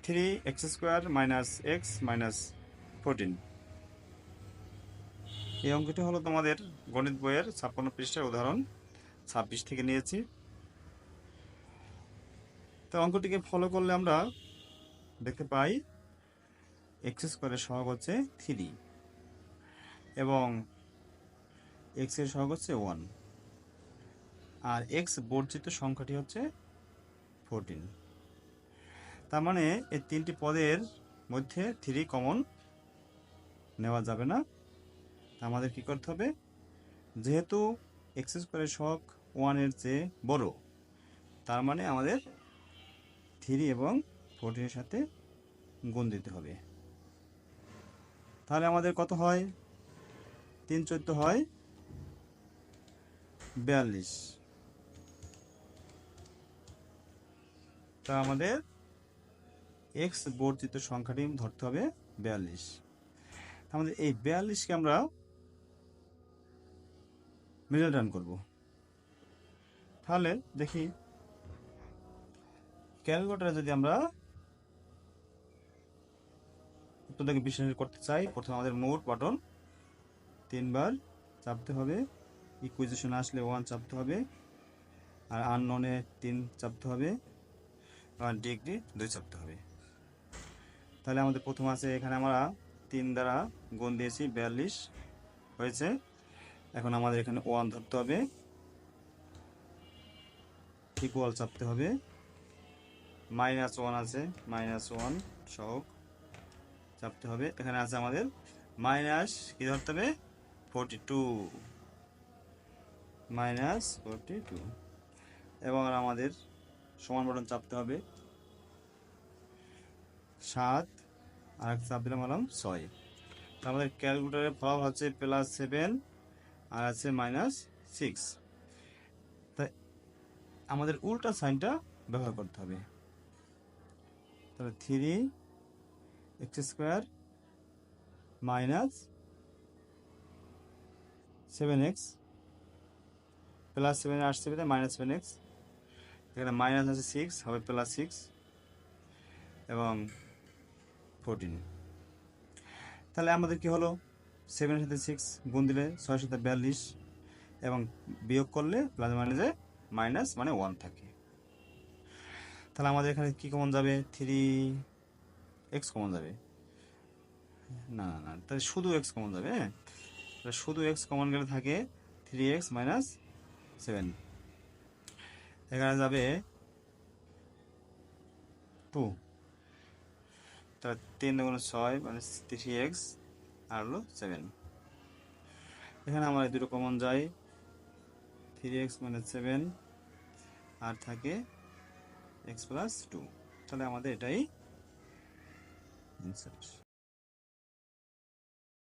3x² minus x minus 14। এই অঙ্কটি হলো তোমাদের গণিত বইয়ের 56 পৃষ্ঠার উদাহরণ 26 থেকে নিয়েছি। তো অঙ্কটিকে ফলো করলে আমরা দেখতে পাই x² এর সহগ হচ্ছে 3 এবং x এর সহগ হচ্ছে 1 আর x বর্জিত সংখ্যাটি হচ্ছে 14। তার মানে এই তিনটি পদের মধ্যে 3 কমন নেওয়া যাবে না। আমাদের কি করতে হবে, যেহেতু x² এর সহগ 1 এর চেয়ে বড়, তার মানে আমাদের 3 এবং 14 এর সাথে গুণ দিতে হবে। তাহলে আমাদের কত হয়, 3 × 14 হয় 42। তা আমাদের x বর্জিত সংখ্যাটি ধরতে হবে 42। আমাদের এই 42কে আমরা মিডল টার্ম করব। তাহলে দেখি ক্যালকুলেটরে যদি আমরা উত্তরটাকে বিশ্লেষণ করতে চাই, প্রথমে আমাদের মোট বাটন 3 বার চাপতে হবে, ইকুয়েশন আসলে 1 চাপতে হবে, আর আননোনে 3 চাপতে হবে, আর ডিগ্রি 2 চাপতে হবে। তাহলে আমাদের প্রথম আছে, এখানে আমরা 3 দ্বারা গুণ দিয়েছি 42 হয়েছে। এখন আমাদের এখানে 1 ধরতে হবে, ইকুয়াল চাপতে হবে, -1 আছে, -1 সহগ চাপতে হবে। এখানে আছে আমাদের মাইনাস কি ধরতে হবে, 42 এবং আমাদের সমান বাটন চাপতে হবে 7 আর এক চাপ দিলাম হলাম 6। আমাদের ক্যালকুলেটরের ফলাফল হচ্ছে +7 আর আছে -6। তাই আমাদের উল্টা সাইনটা ব্যবহার করতে হবে। তাহলে 3x² মাইনাস 7x +7 আসছে -7x, এখানে মাইনাস আছে 6 হবে +6 এবং 14। তাহলে আমাদের কি হলো, 7 এর সাথে 6 গুণ দিলে 6 এর সাথে 42 এবং বিয়োগ করলে প্লাস মাইনাসে মাইনাস মানে 1 থাকে। তাহলে আমাদের এখানে কি কমন যাবে, 3x কমন যাবে, না না না, তাহলে শুধু x কমন যাবে। হ্যাঁ, তাহলে শুধু x কমন গেলে থাকে 3x - 7, এখানে যাবে 2, তাহলে 3 × 6 মানে 3x আর হলো 7। এখানে আমার দুটো কমন যায়, 3x - 7 আর থাকে x + 2। তাহলে আমাদের এটাই অ্যান্সার।